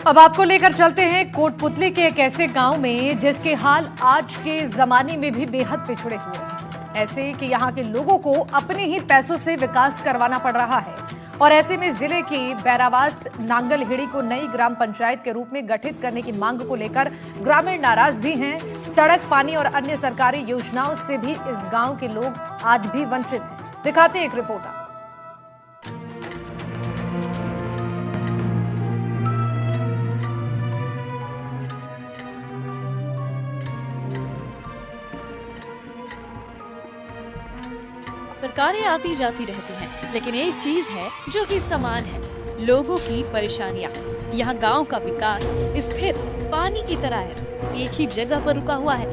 अब आपको लेकर चलते हैं कोटपुतली के एक ऐसे गांव में जिसके हाल आज के जमाने में भी बेहद पिछड़े हुए हैं। ऐसे कि यहां के लोगों को अपने ही पैसों से विकास करवाना पड़ रहा है और ऐसे में जिले की बैरावास नांगलहेड़ी को नई ग्राम पंचायत के रूप में गठित करने की मांग को लेकर ग्रामीण नाराज भी हैं। सड़क, पानी और अन्य सरकारी योजनाओं से भी इस गांव के लोग आज भी वंचित हैं। दिखाते हैं एक रिपोर्ट। सरकारें आती जाती रहती हैं, लेकिन एक चीज है जो कि समान है, लोगों की परेशानियां। यहाँ गांव का विकास स्थिर पानी की तरह है, एक ही जगह पर रुका हुआ है।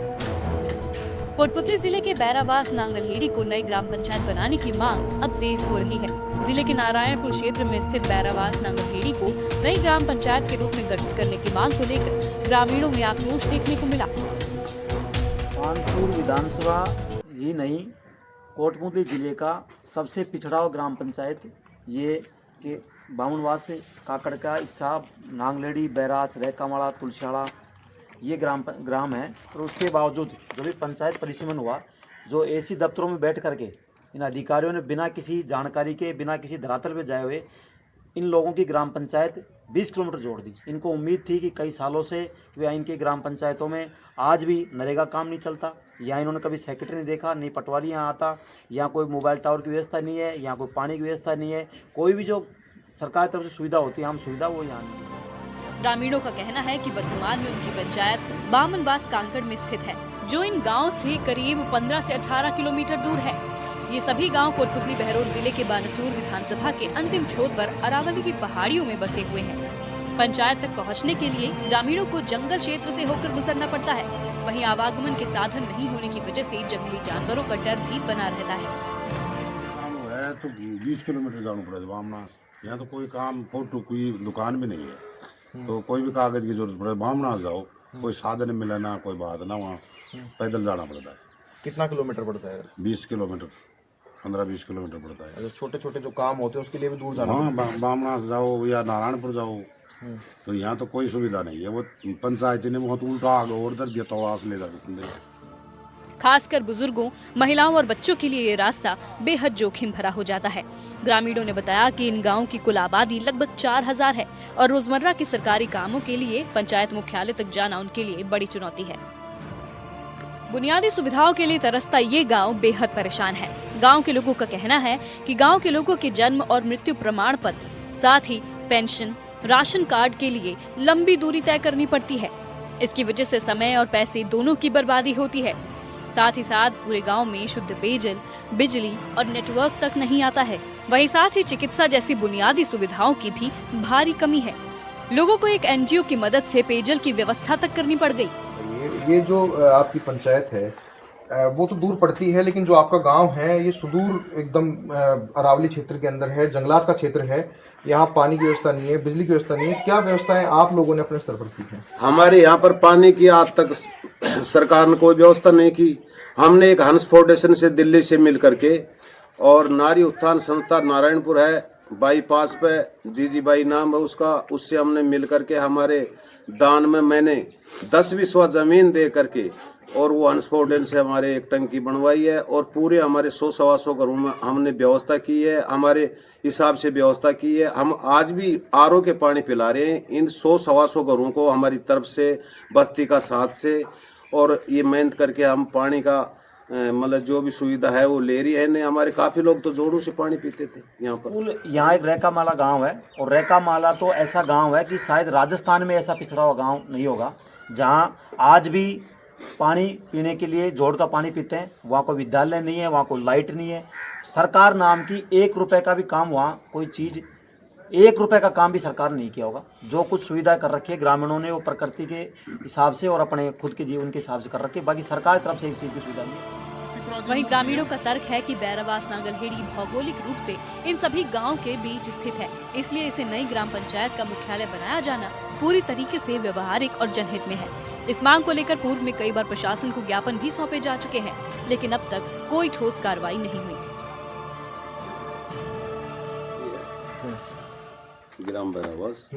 कोटपुतली जिले के बैरावास नांगलहेड़ी को नई ग्राम पंचायत बनाने की मांग अब तेज हो रही है। जिले के नारायणपुर क्षेत्र में स्थित बैरावास नांगलहेड़ी को नई ग्राम पंचायत के रूप में गठित करने की मांग को लेकर ग्रामीणों में आक्रोश देखने को मिला। कानपुर विधानसभा ही नहीं, कोटपुतली जिले का सबसे पिछड़ा हुआ ग्राम पंचायत ये के बामुनवास से काकड़का, इसाब, नांगलेड़ी, बैरास, रैकामाड़ा, तुलसियाड़ा ये ग्राम है। और उसके बावजूद जो भी पंचायत परिसीमन हुआ, जो एसी दफ्तरों में बैठ करके इन अधिकारियों ने बिना किसी जानकारी के, बिना किसी धरातल पे जाए हुए इन लोगों की ग्राम पंचायत 20 किलोमीटर जोड़ दी। इनको उम्मीद थी कि कई सालों से वे इनके ग्राम पंचायतों में आज भी नरेगा काम नहीं चलता, यहाँ इन्होंने कभी सेक्रेटरी नहीं देखा, नहीं पटवारी यहाँ आता, यहाँ कोई मोबाइल टावर की व्यवस्था नहीं है, यहाँ कोई पानी की व्यवस्था नहीं है, कोई भी जो सरकार की तरफ से सुविधा होती है हम सुविधा वो यहाँ नहीं। ग्रामीणों का कहना है कि वर्तमान में उनकी पंचायत बामनवास कांकड़ में स्थित है, जो इन गाँव से करीब 15 से 18 किलोमीटर दूर है। ये सभी गांव कोटपुतली बहरोड जिले के बानसूर विधानसभा के अंतिम छोर पर अरावली की पहाड़ियों में बसे हुए हैं। पंचायत तक पहुंचने के लिए ग्रामीणों को जंगल क्षेत्र से होकर गुजरना पड़ता है। वहीं आवागमन के साधन नहीं होने की वजह से जंगली जानवरों का डर भी बना रहता है। तो 20 किलोमीटर जाना पड़ेगा बामनास। यहाँ तो कोई काम फोटो कोई दुकान भी नहीं है, तो कोई भी कागज की जरूरत पड़े बामनास जाओ, कोई साधन मिले ना, कोई बात ना, वहाँ पैदल जाना पड़ता है। कितना किलोमीटर पड़ता है? 20 किलोमीटर, 15-20 किलोमीटर पड़ता है। छोटे छोटे जो काम होते हैं उसके लिए भी दूर जाना। हाँ, बामनास जाओ या नारायणपुर जाओ, तो यहाँ तो कोई सुविधा नहीं है। वो पंचायत ने बहुत उल्टा आगे और दर दिया तवास ले जाकर। खासकर बुजुर्गों, महिलाओं और बच्चों के लिए ये रास्ता बेहद जोखिम भरा हो जाता है। ग्रामीणों ने बताया कि इन गांवों की कुल आबादी लगभग 4000 है और रोजमर्रा के सरकारी कामों के लिए पंचायत मुख्यालय तक जाना उनके लिए बड़ी चुनौती है। बुनियादी सुविधाओं के लिए तरसता ये गांव बेहद परेशान है। गांव के लोगों का कहना है कि गांव के लोगों के जन्म और मृत्यु प्रमाण पत्र, साथ ही पेंशन, राशन कार्ड के लिए लंबी दूरी तय करनी पड़ती है। इसकी वजह से समय और पैसे दोनों की बर्बादी होती है। साथ ही साथ पूरे गांव में शुद्ध पेयजल, बिजली और नेटवर्क तक नहीं आता है। वहीं साथ ही चिकित्सा जैसी बुनियादी सुविधाओं की भी भारी कमी है। लोगों को एक NGO की मदद से पेयजल की व्यवस्था तक करनी पड़ गई। ये जो आपकी पंचायत है वो तो दूर पड़ती है, लेकिन जो आपका गांव है ये सुदूर एकदम अरावली क्षेत्र के अंदर है, जंगलात का क्षेत्र है। यहाँ पानी की व्यवस्था नहीं है, बिजली की व्यवस्था नहीं है। क्या व्यवस्थाएं आप लोगों ने अपने स्तर पर की है? हमारे यहाँ पर पानी की आज तक सरकार ने कोई व्यवस्था नहीं की। हमने एक हंस फाउंडेशन से दिल्ली से मिल करके और नारी उत्थान संस्था नारायणपुर है, बाईपास पे जीजी बाई नाम है उसका, उससे हमने मिल करके हमारे दान में मैंने 10 बिस्वा जमीन दे करके और वो हंस फाउंडेशन से हमारे एक टंकी बनवाई है और पूरे हमारे 100-125 घरों में हमने व्यवस्था की है, हमारे हिसाब से व्यवस्था की है। हम आज भी RO के पानी पिला रहे हैं इन 100-125 घरों को हमारी तरफ से, बस्ती का साथ से, और ये मेहनत करके हम पानी का मतलब जो भी सुविधा है वो ले रही है। नहीं, हमारे काफी लोग तो जोड़ों से पानी पीते थे यहाँ पर। यहाँ एक रैकामाला गांव है और रैकामाला तो ऐसा गांव है कि शायद राजस्थान में ऐसा पिछड़ा हुआ गांव नहीं होगा जहाँ आज भी पानी पीने के लिए जोड़ का पानी पीते हैं। वहाँ कोई विद्यालय नहीं है, वहाँ कोई लाइट नहीं है। सरकार नाम की 1 रुपये का भी काम, वहाँ कोई चीज़ 1 रुपये का काम भी सरकार नहीं किया होगा। जो कुछ सुविधा कर रखी है ग्रामीणों ने वो प्रकृति के हिसाब से और अपने खुद के जीवन के हिसाब से कर रखी है, बाकी सरकार की तरफ से एक चीज़ की सुविधा नहीं है। वहीं ग्रामीणों का तर्क है कि बैरावास नांगलहेड़ी भौगोलिक रूप से इन सभी गांवों के बीच स्थित है, इसलिए इसे नई ग्राम पंचायत का मुख्यालय बनाया जाना पूरी तरीके से व्यवहारिक और जनहित में है। इस मांग को लेकर पूर्व में कई बार प्रशासन को ज्ञापन भी सौंपे जा चुके हैं, लेकिन अब तक कोई ठोस कार्रवाई नहीं हुई। ग्राम बैरावास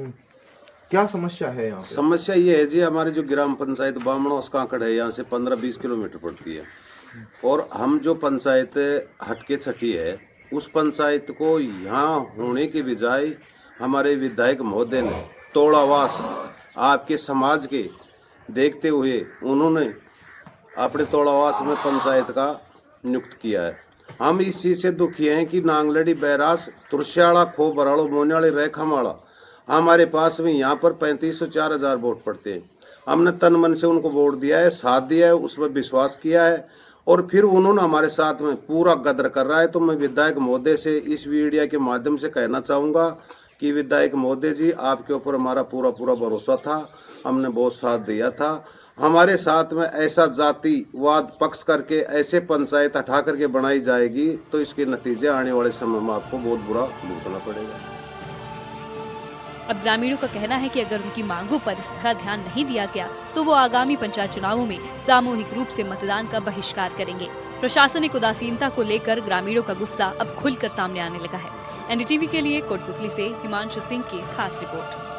क्या समस्या है यहाँ पे? समस्या ये है जी, हमारी जो ग्राम पंचायत बामणोस काकड़ है यहाँ से 15-20 किलोमीटर पड़ती है, और हम जो पंचायत हटके छठी है उस पंचायत को यहाँ होने के बजाय हमारे विधायक महोदय ने तोड़ावास आपके समाज के देखते हुए उन्होंने अपने तोड़ावास में पंचायत का नियुक्त किया है। हम इस चीज़ से दुखी हैं कि नांगलड़ी, बैरास, तुरस्याड़ा, खो, बराड़ो, मोनियाड़ी, रेखामाड़ा हमारे पास में यहाँ पर 3504,000 वोट पड़ते हैं। हमने तन मन से उनको वोट दिया है, साथ दिया है, उसमें विश्वास किया है, और फिर उन्होंने हमारे साथ में पूरा गद्र कर रहा है। तो मैं विधायक महोदय से इस वीडियो के माध्यम से कहना चाहूँगा कि विधायक महोदय जी, आपके ऊपर हमारा पूरा भरोसा था, हमने बहुत साथ दिया था। हमारे साथ में ऐसा जातिवाद पक्ष करके ऐसे पंचायत हटा करके बनाई जाएगी तो इसके नतीजे आने वाले समय में आपको बहुत बुरा भुगतना पड़ेगा। अब ग्रामीणों का कहना है कि अगर उनकी मांगों पर इस तरह ध्यान नहीं दिया गया तो वो आगामी पंचायत चुनावों में सामूहिक रूप से मतदान का बहिष्कार करेंगे। प्रशासनिक उदासीनता को लेकर ग्रामीणों का गुस्सा अब खुलकर सामने आने लगा है। एनडीटीवी के लिए कोटपुतली से हिमांशु सिंह की खास रिपोर्ट।